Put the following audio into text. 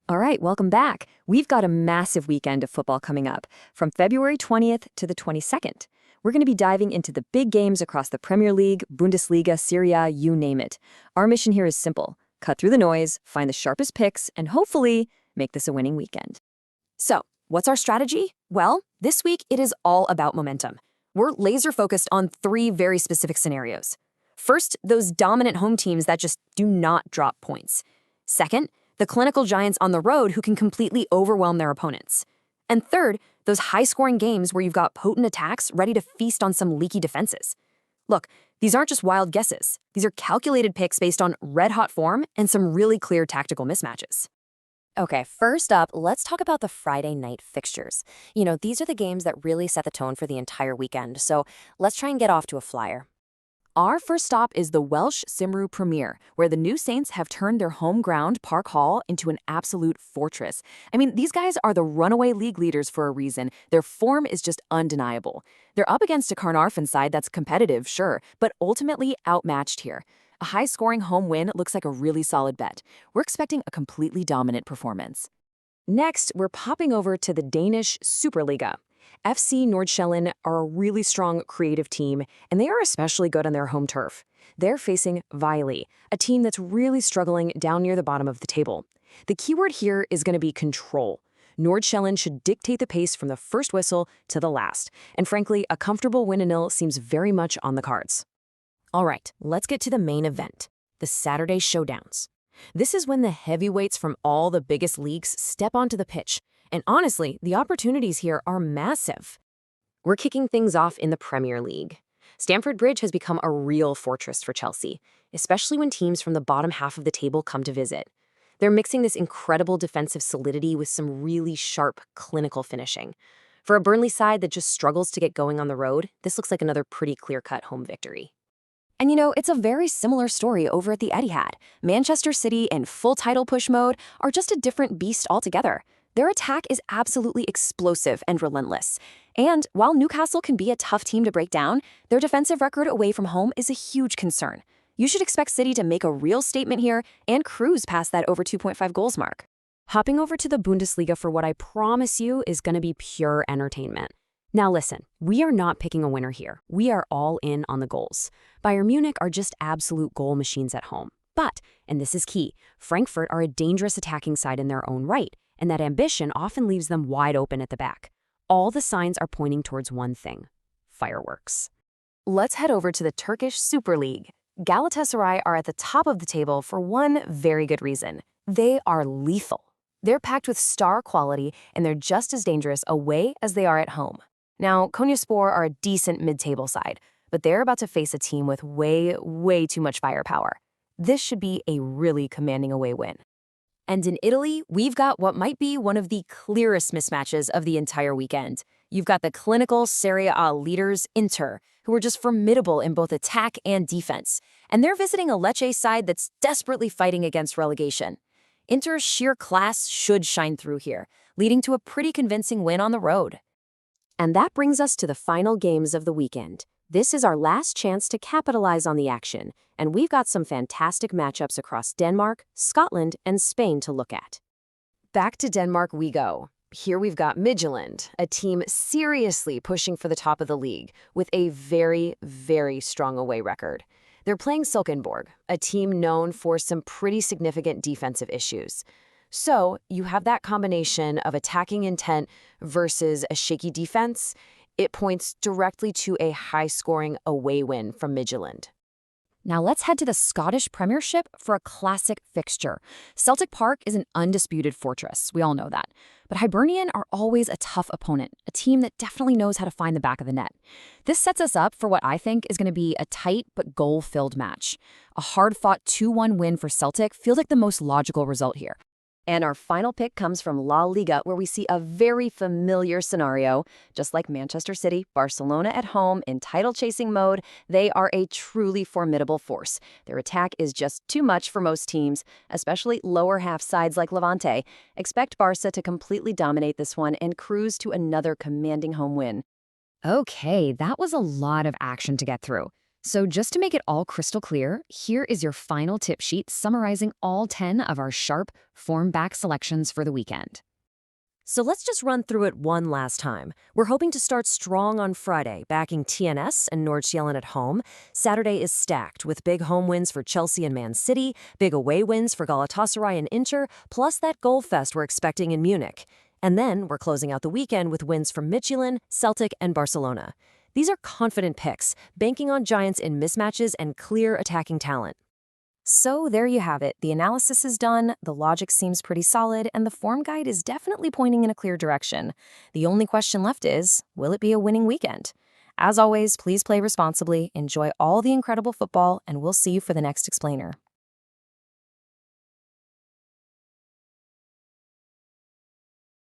All right, welcome back. We've got a massive weekend of football coming up, from February 20th to the 22nd. We're going to be diving into the big games across the Premier League, Bundesliga, Serie A, you name it. Our mission here is simple: cut through the noise, find the sharpest picks, and hopefully make this a winning weekend. So, what's our strategy? Well, this week it is all about momentum. We're laser focused on three very specific scenarios. First, those dominant home teams that just do not drop points. Second, the clinical giants on the road who can completely overwhelm their opponents. And third, those high-scoring games where you've got potent attacks ready to feast on some leaky defenses. Look, these aren't just wild guesses. These are calculated picks based on red-hot form and some really clear tactical mismatches. Okay, first up, let's talk about the Friday night fixtures. These are the games that really set the tone for the entire weekend, so let's try and get off to a flyer. Our first stop is the Welsh Cymru Premier, where the new Saints have turned their home ground, Park Hall, into an absolute fortress. I mean, these guys are the runaway league leaders for a reason. Their form is just undeniable. They're up against a Caernarfon side that's competitive, sure, but ultimately outmatched here. A high-scoring home win looks like a really solid bet. We're expecting a completely dominant performance. Next, we're popping over to the Danish Superliga. FC Nordsjælland are a really strong, creative team, and they are especially good on their home turf. They're facing Vejle, a team that's really struggling down near the bottom of the table. The keyword here is going to be control. Nordsjælland should dictate the pace from the first whistle to the last, and frankly, a comfortable 1-0 seems very much on the cards. All right, let's get to the main event, the Saturday showdowns. This is when the heavyweights from all the biggest leagues step onto the pitch. And honestly, the opportunities here are massive. We're kicking things off in the Premier League. Stamford Bridge has become a real fortress for Chelsea, especially when teams from the bottom half of the table come to visit. They're mixing this incredible defensive solidity with some really sharp, clinical finishing. For a Burnley side that just struggles to get going on the road, this looks like another pretty clear-cut home victory. And it's a very similar story over at the Etihad. Manchester City in full title push mode are just a different beast altogether. Their attack is absolutely explosive and relentless. And while Newcastle can be a tough team to break down, their defensive record away from home is a huge concern. You should expect City to make a real statement here and cruise past that over 2.5 goals mark. Hopping over to the Bundesliga for what I promise you is going to be pure entertainment. Now listen, we are not picking a winner here. We are all in on the goals. Bayern Munich are just absolute goal machines at home. But, and this is key, Frankfurt are a dangerous attacking side in their own right, and that ambition often leaves them wide open at the back. All the signs are pointing towards one thing: fireworks. Let's head over to the Turkish Super League. Galatasaray are at the top of the table for one very good reason. They are lethal. They're packed with star quality, and they're just as dangerous away as they are at home. Now, Konyaspor are a decent mid-table side, but they're about to face a team with way too much firepower. This should be a really commanding away win. And in Italy, we've got what might be one of the clearest mismatches of the entire weekend. You've got the clinical Serie A leaders, Inter, who are just formidable in both attack and defense. And they're visiting a Lecce side that's desperately fighting against relegation. Inter's sheer class should shine through here, leading to a pretty convincing win on the road. And that brings us to the final games of the weekend. This is our last chance to capitalize on the action, and we've got some fantastic matchups across Denmark, Scotland, and Spain to look at. Back to Denmark we go. Here we've got Midtjylland, a team seriously pushing for the top of the league, with a very strong away record. They're playing Silkeborg, a team known for some pretty significant defensive issues. So you have that combination of attacking intent versus a shaky defense. It points directly to a high-scoring away win from Midtjylland. Now let's head to the Scottish Premiership for a classic fixture. Celtic Park is an undisputed fortress, we all know that. But Hibernian are always a tough opponent, a team that definitely knows how to find the back of the net. This sets us up for what I think is going to be a tight but goal-filled match. A hard-fought 2-1 win for Celtic feels like the most logical result here. And our final pick comes from La Liga, where we see a very familiar scenario. Just like Manchester City, Barcelona at home in title-chasing mode, they are a truly formidable force. Their attack is just too much for most teams, especially lower-half sides like Levante. Expect Barca to completely dominate this one and cruise to another commanding home win. Okay, that was a lot of action to get through. So just to make it all crystal clear, here is your final tip sheet summarizing all 10 of our sharp form-back selections for the weekend. So let's just run through it one last time. We're hoping to start strong on Friday, backing TNS and Nordsjælland at home. Saturday is stacked with big home wins for Chelsea and Man City, big away wins for Galatasaray and Inter, plus that goal fest we're expecting in Munich. And then we're closing out the weekend with wins from Midtjylland, Celtic, and Barcelona. These are confident picks, banking on giants in mismatches and clear attacking talent. So there you have it. The analysis is done, the logic seems pretty solid, and the form guide is definitely pointing in a clear direction. The only question left is, will it be a winning weekend? As always, please play responsibly, enjoy all the incredible football, and we'll see you for the next explainer.